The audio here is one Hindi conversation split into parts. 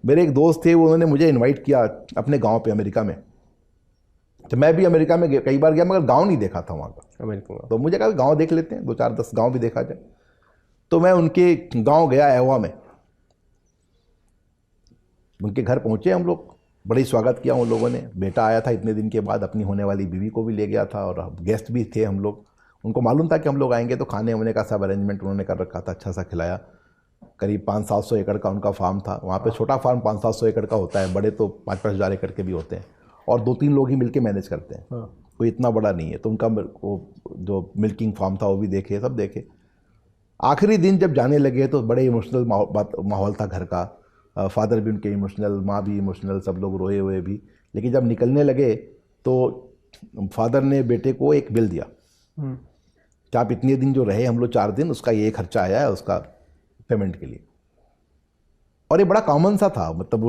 मेरे एक दोस्त थे, उन्होंने मुझे इनवाइट किया अपने गांव पे अमेरिका में। तो मैं भी अमेरिका में कई बार गया, मगर गांव नहीं देखा था वहाँ का अमेरिका। तो मुझे कहा गांव देख लेते हैं, 2-4-10 गांव भी देखा जाए। तो मैं उनके गांव गया, एवा में। उनके घर पहुँचे हम लोग, बड़ी स्वागत किया उन लोगों ने। बेटा आया था इतने दिन के बाद, अपनी होने वाली बीवी को भी ले गया था, और गेस्ट भी थे हम लोग। उनको मालूम था कि हम लोग आएंगे, तो खाने वाने का सब अरेंजमेंट उन्होंने कर रखा था, अच्छा सा खिलाया। करीब 500-700 एकड़ का उनका फार्म था वहाँ पे। छोटा फार्म 500-700 एकड़ का होता है, बड़े तो 5-5 हज़ार एकड़ के भी होते हैं, और 2-3 लोग ही मिलके मैनेज करते हैं। कोई इतना बड़ा नहीं है। तो उनका वो जो मिल्किंग फार्म था वो भी देखे, सब देखे। आखिरी दिन जब जाने लगे तो बड़े इमोशनल माहौल था घर का। फादर भी उनके इमोशनल, माँ भी इमोशनल, सब लोग रोए हुए भी। लेकिन जब निकलने लगे तो फादर ने बेटे को एक बिल दिया कि आप इतने दिन जो रहे हम लोग 4 दिन, उसका ये खर्चा आया है उसका पेमेंट के लिए। और ये बड़ा कॉमन सा था, मतलब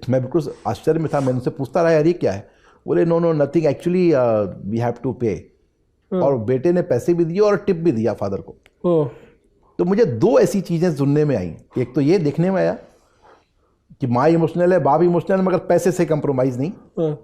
मैं बिल्कुल आश्चर्य में था। मैं उनसे पूछता रहा, यार ये क्या है? बोले no nothing actually, we have to pay. और बेटे ने पैसे भी दिए और टिप भी दिया फादर को। तो मुझे 2 ऐसी चीज़ें सुनने में आई। एक तो ये देखने में आया कि माँ इमोशनल है, बाप इमोशनल है, मगर पैसे से कंप्रोमाइज़ नहीं।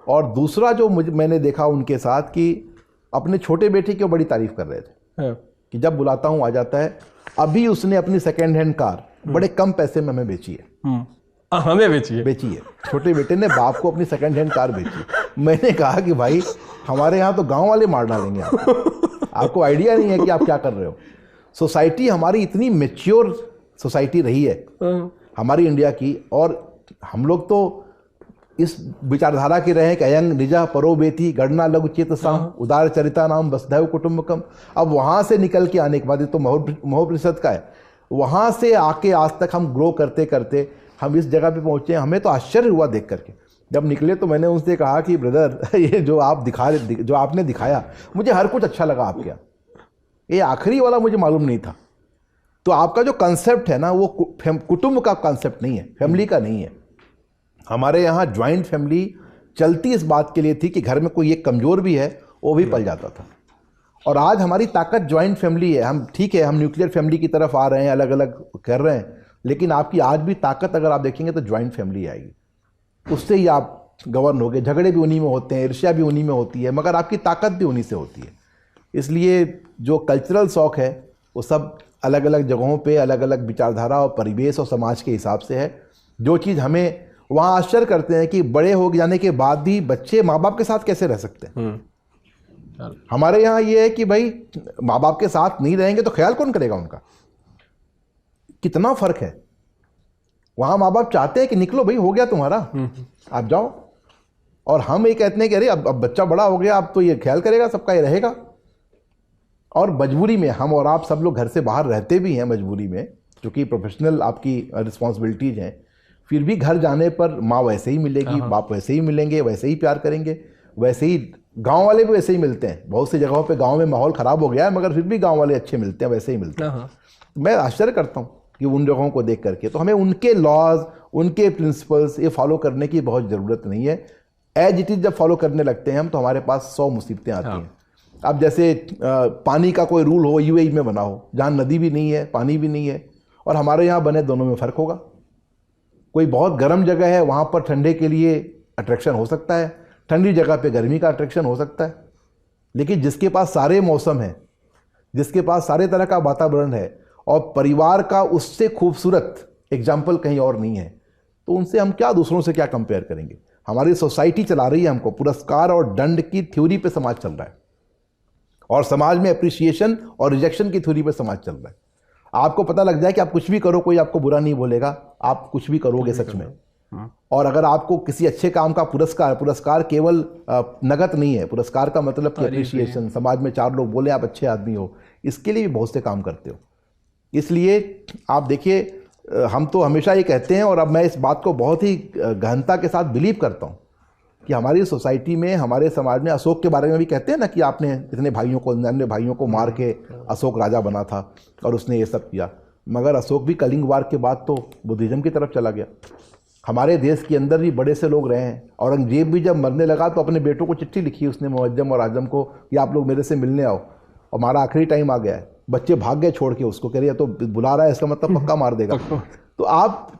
और दूसरा जो मैंने देखा उनके साथ, कि अपने छोटे बेटे की बड़ी तारीफ कर रहे थे कि जब बुलाता हूँ आ जाता है। अभी उसने अपनी सेकेंड हैंड कार बड़े कम पैसे में हमें बेची है। हमें बेची है। छोटे बेटे ने बाप को अपनी सेकेंड हैंड कार बेची। मैंने कहा कि भाई हमारे यहाँ तो गांव वाले मार डालेंगे आपको आइडिया नहीं है कि आप क्या कर रहे हो। सोसाइटी हमारी इतनी मैच्योर सोसाइटी रही है हमारी इंडिया की, और हम लोग तो इस विचारधारा के रहे हैं कि अयंग निजा परोबेती गणना लघु चेत साम उदार चरिता नाम वसुधैव कुटुंबकम। अब वहाँ से निकल के आने के बाद, ये तो महोपनिषद का है, वहाँ से आके आज तक हम ग्रो करते करते हम इस जगह पे पहुँचे। हमें तो आश्चर्य हुआ देख करके। जब निकले तो मैंने उनसे कहा कि ब्रदर ये जो आपने दिखाया, मुझे हर कुछ अच्छा लगा आपके यहाँ, ये आखिरी वाला मुझे मालूम नहीं था। तो आपका जो कंसेप्ट है ना, वो कुटुंब का कंसेप्ट नहीं है, फैमिली का नहीं है। हमारे यहाँ ज्वाइंट फैमिली चलती इस बात के लिए थी कि घर में कोई एक कमज़ोर भी है वो भी पल जाता था। और आज हमारी ताकत ज्वाइंट फैमिली है। हम ठीक है, हम न्यूक्लियर फैमिली की तरफ आ रहे हैं, अलग अलग कर रहे हैं, लेकिन आपकी आज भी ताकत अगर आप देखेंगे तो ज्वाइंट फैमिली आएगी। उससे ही आप गवर्न होगे। झगड़े भी उन्हीं में होते हैं, ईर्ष्या भी उन्हीं में होती है, मगर आपकी ताकत भी उन्हीं से होती है। इसलिए जो कल्चरल शौक है वो सब अलग अलग जगहों पे अलग अलग विचारधारा और परिवेश और समाज के हिसाब से है। जो चीज़ हमें वहाँ आश्चर्य करते हैं कि बड़े हो जाने के बाद भी बच्चे माँ बाप के साथ कैसे रह सकते हैं। हमारे यहाँ ये है कि भाई माँ बाप के साथ नहीं रहेंगे तो ख्याल कौन करेगा उनका। कितना फर्क है। वहाँ माँ बाप चाहते हैं कि निकलो भाई, हो गया तुम्हारा, आप जाओ। और हम ये कहते हैं कि अरे अब बच्चा बड़ा हो गया, अब तो ये ख्याल करेगा, सबका ये रहेगा। और मजबूरी में हम और आप सब लोग घर से बाहर रहते भी हैं मजबूरी में, क्योंकि प्रोफेशनल आपकी रिस्पॉन्सिबिलिटीज़ हैं। फिर भी घर जाने पर माँ वैसे ही मिलेगी, बाप वैसे ही मिलेंगे, वैसे ही प्यार करेंगे, वैसे ही गांव वाले भी वैसे ही मिलते हैं। बहुत सी जगहों पे गांव में माहौल ख़राब हो गया है, मगर फिर भी गांव वाले अच्छे मिलते हैं, वैसे ही मिलते हैं। मैं आश्चर्य करता हूँ कि उन जगहों को देख करके। तो हमें उनके लॉज, उनके प्रिंसिपल्स ये फॉलो करने की बहुत ज़रूरत नहीं है। एज इट इज़ जब फॉलो करने लगते हैं हम, तो हमारे पास 100 मुसीबतें आती हैं। अब जैसे पानी का कोई रूल हो, यूएई में बना हो, जहाँ नदी भी नहीं है, पानी भी नहीं है, और हमारे यहाँ बने, दोनों में फ़र्क होगा। कोई बहुत गर्म जगह है, वहाँ पर ठंडे के लिए अट्रैक्शन हो सकता है, ठंडी जगह पे गर्मी का अट्रैक्शन हो सकता है। लेकिन जिसके पास सारे मौसम हैं, जिसके पास सारे तरह का वातावरण है, और परिवार का उससे खूबसूरत एग्जाम्पल कहीं और नहीं है, तो उनसे हम क्या, दूसरों से क्या कंपेयर करेंगे। हमारी सोसाइटी चला रही है हमको, पुरस्कार और दंड की थ्योरी पे समाज चल रहा है, और समाज में अप्रिसिएशन और रिजेक्शन की थ्योरी पे समाज चल रहा है। आपको पता लग जाए कि आप कुछ भी करो, कोई आपको बुरा नहीं बोलेगा, आप कुछ भी करोगे सच में। और अगर आपको किसी अच्छे काम का पुरस्कार केवल नगद नहीं है, पुरस्कार का मतलब कि अप्रिसिएशन, समाज में 4 लोग बोले आप अच्छे आदमी हो, इसके लिए भी बहुत से काम करते हो। इसलिए आप देखिए, हम तो हमेशा ये कहते हैं, और अब मैं इस बात को बहुत ही गहनता के साथ बिलीव करता हूँ कि हमारी सोसाइटी में, हमारे समाज में, अशोक के बारे में भी कहते हैं ना कि आपने इतने भाइयों को, अन्य भाइयों को मार के अशोक राजा बना था और उसने ये सब किया। मगर अशोक भी कलिंग वार के बाद तो बुद्धिज्म की तरफ चला गया। हमारे देश के अंदर भी बड़े से लोग रहे हैं। औरंगजेब भी जब मरने लगा तो अपने बेटों को चिट्ठी लिखी उसने, मुअज्जम और आजम को, कि आप लोग मेरे से मिलने आओ, और हमारा आखिरी टाइम आ गया है। बच्चे भाग गए छोड़ के उसको, कह रहे तो बुला रहा है, इसका मतलब पक्का मार देगा। तो आप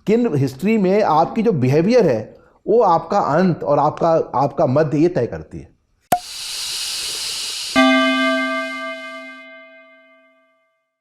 किन हिस्ट्री में आपकी जो बिहेवियर है वो आपका अंत और आपका मध्य ये तय करती है।